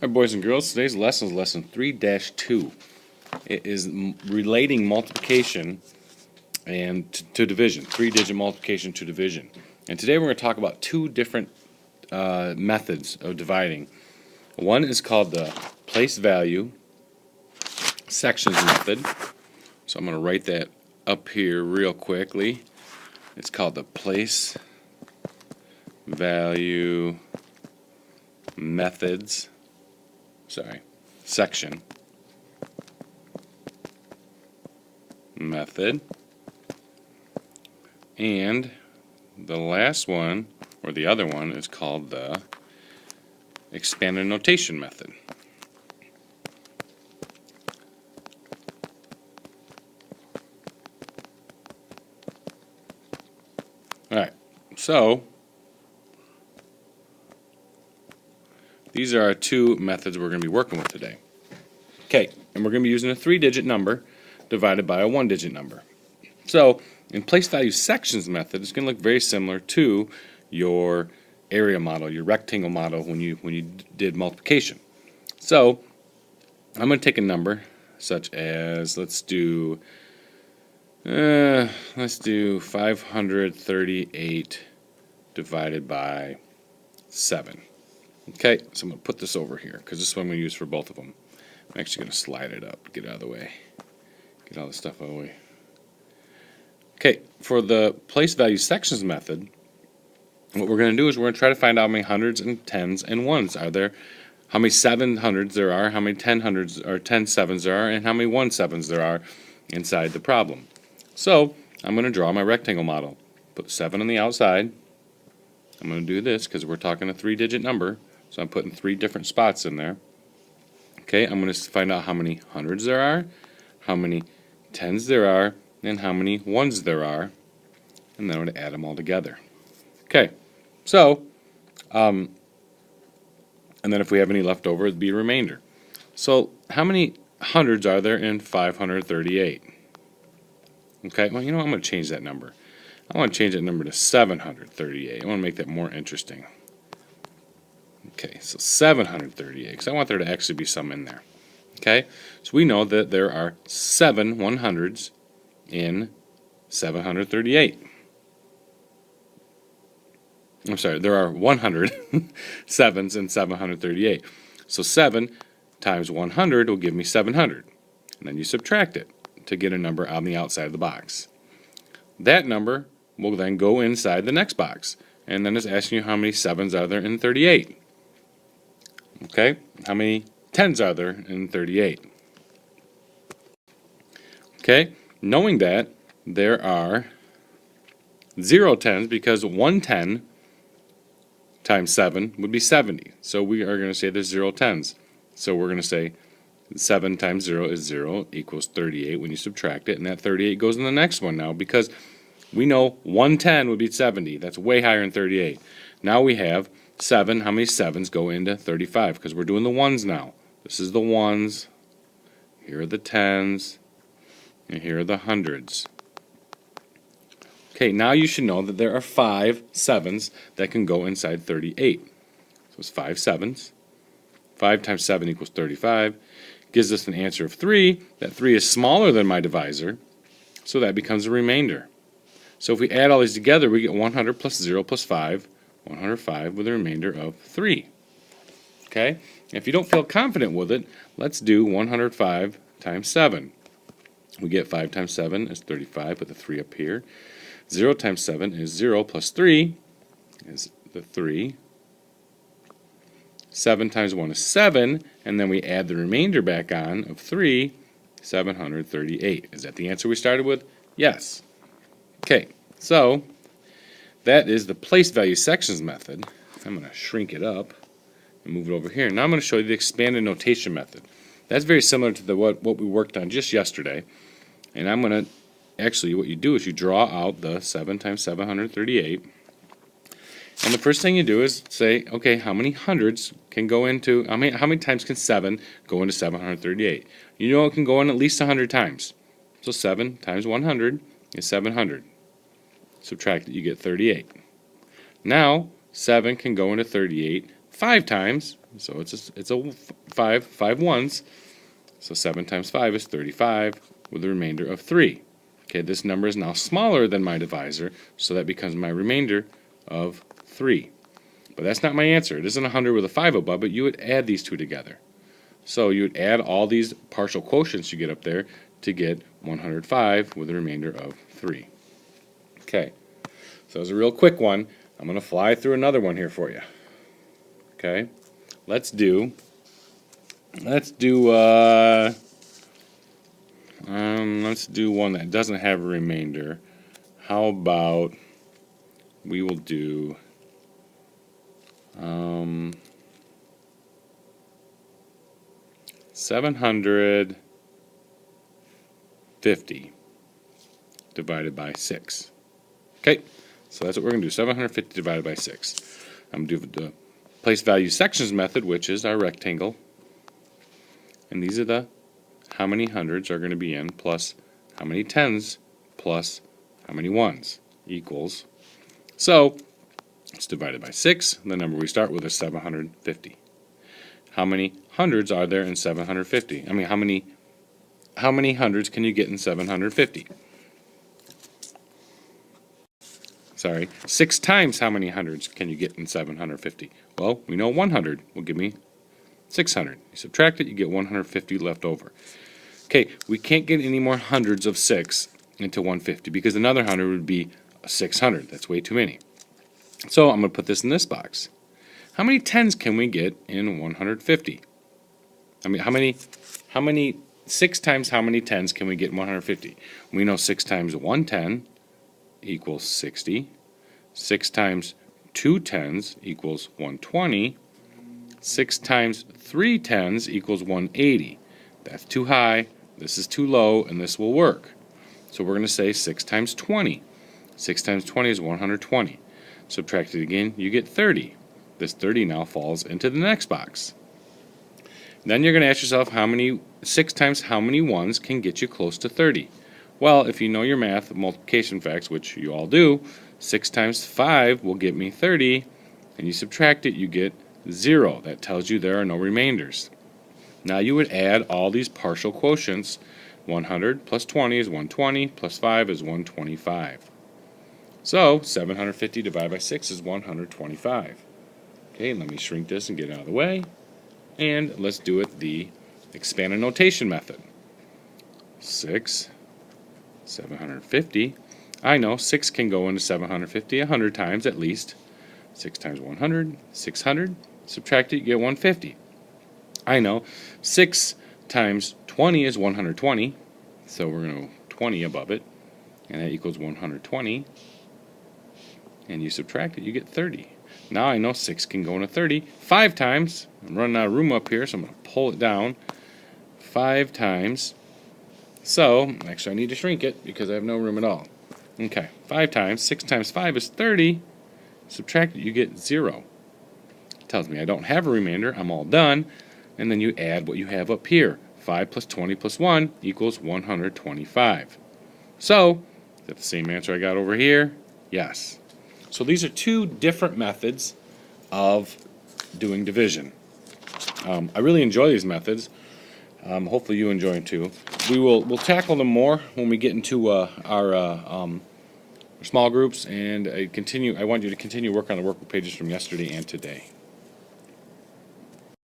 Alright, boys and girls, today's lesson is lesson 3-2. It is relating multiplication and to division, three-digit multiplication to division. And today we're going to talk about two different methods of dividing. One is called the place value sections method. So I'm going to write that up here real quickly. It's called the place value methods. Section method. And the last one, or the other one, is called the expanded notation method. Alright, so these are our two methods we're going to be working with today. Okay, and we're going to be using a three-digit number divided by a one-digit number. So, in place value sections method, it's going to look very similar to your area model, your rectangle model when you did multiplication. So, I'm going to take a number such as, let's do 538 divided by 7. Okay, so I'm going to put this over here because this is what I'm going to use for both of them. I'm actually going to slide it up, get it out of the way. Get all this stuff out of the way. Okay, for the place value sections method, what we're going to do is we're going to try to find out how many hundreds and tens and ones are there, how many 700s there are, how many 10 hundreds or 10 sevens there are, and how many 1 sevens there are inside the problem. So, I'm going to draw my rectangle model. Put 7 on the outside. I'm going to do this because we're talking a three-digit number. So I'm putting 3 different spots in there. Okay, I'm going to find out how many hundreds there are, how many tens there are, and how many ones there are. And then I'm going to add them all together. Okay, so, and then if we have any left over, it'd be a remainder. So how many hundreds are there in 538? Okay, well, you know what? I'm going to change that number. I want to change that number to 738. I want to make that more interesting. Okay, so 738, because I want there to actually be some in there. Okay, so we know that there are 7 100s in 738. I'm sorry, there are 100 sevens in 738. So 7 times 100 will give me 700. And then you subtract it to get a number on the outside of the box. That number will then go inside the next box. And then it's asking you how many 7s are there in 38. Okay, how many 10s are there in 38? Okay, knowing that there are 0 10s because 110 times 7 would be 70. So we are going to say there's 0 10s. So we're going to say 7 times 0 is 0 equals 38 when you subtract it. And that 38 goes in the next one now because we know 110 would be 70. That's way higher than 38. Now we have 7. How many 7s go into 35? Because we're doing the ones now. This is the ones. Here are the 10s. And here are the hundreds. Okay, now you should know that there are 5 7s that can go inside 38. So it's 5 7s. 5 times 7 equals 35. Gives us an answer of 3. That 3 is smaller than my divisor. So that becomes a remainder. So if we add all these together, we get 100 plus 0 plus 5. 105 with a remainder of 3. Okay? If you don't feel confident with it, let's do 105 times 7. We get 5 times 7 is 35, put the 3 up here. 0 times 7 is 0 plus 3 is the 3. 7 times 1 is 7, and then we add the remainder back on of 3, 738. Is that the answer we started with? Yes. Okay, so that is the place value sections method. I'm going to shrink it up and move it over here. Now I'm going to show you the expanded notation method. That's very similar to what we worked on just yesterday. And I'm going to, actually what you do is you draw out the 7 times 738. And the first thing you do is say, okay, how many hundreds can go into, how many times can 7 go into 738? You know it can go in at least 100 times. So 7 times 100 is 700. Subtract it, you get 38. Now, 7 can go into 38 5 times, So it's a 5 ones. So 7 times 5 is 35 with a remainder of 3. Okay, this number is now smaller than my divisor, so that becomes my remainder of 3. But that's not my answer. It isn't 100 with a 5 above it. You would add these two together. So you would add all these partial quotients you get up there to get 105 with a remainder of 3. Okay, so that was a real quick one. I'm going to fly through another one here for you. Okay, let's do one that doesn't have a remainder. How about we will do 750 divided by 6. Okay, so that's what we're going to do, 750 divided by 6. I'm going to do the place value sections method, which is our rectangle. And these are the how many hundreds are going to be in, plus how many tens, plus how many ones, equals. So it's divided by 6. The number we start with is 750. How many hundreds are there in 750? I mean, how many hundreds can you get in 750? Sorry, 6 times how many hundreds can you get in 750? Well, we know 100 will give me 600. You subtract it, you get 150 left over. Okay, we can't get any more hundreds of 6 into 150 because another 100 would be 600. That's way too many. So I'm going to put this in this box. How many tens can we get in 150? I mean, how many 6 times how many tens can we get in 150? We know 6 times 1 10 equals 60. 6 times 2 tens equals 120. 6 times 3 tens equals 180. That's too high, this is too low, and this will work. So we're going to say 6 times 20. 6 times 20 is 120. Subtract it again, you get 30. This 30 now falls into the next box. Then you're going to ask yourself 6 times how many ones can get you close to 30? Well, if you know your math, multiplication facts, which you all do, 6 times 5 will get me 30, and you subtract it, you get 0. That tells you there are no remainders. Now you would add all these partial quotients. 100 plus 20 is 120, plus 5 is 125. So 750 divided by 6 is 125. Okay, let me shrink this and get it out of the way. And let's do it the expanded notation method. 750. I know 6 can go into 750 100 times at least. 6 times 100, 600. Subtract it, you get 150. I know 6 times 20 is 120. So we're going to 20 above it. And that equals 120. And you subtract it, you get 30. Now I know 6 can go into 30 5 times. I'm running out of room up here, so I'm going to pull it down 5 times. So, actually I need to shrink it because I have no room at all. Okay, 5 times. 6 times 5 is 30. Subtract it, you get 0. It tells me I don't have a remainder. I'm all done. And then you add what you have up here. 5 plus 20 plus 1 equals 125. So, is that the same answer I got over here? Yes. So these are two different methods of doing division. I really enjoy these methods. Hopefully you enjoy them too. We'll tackle them more when we get into our small groups, and I want you to continue work on the workbook pages from yesterday and today.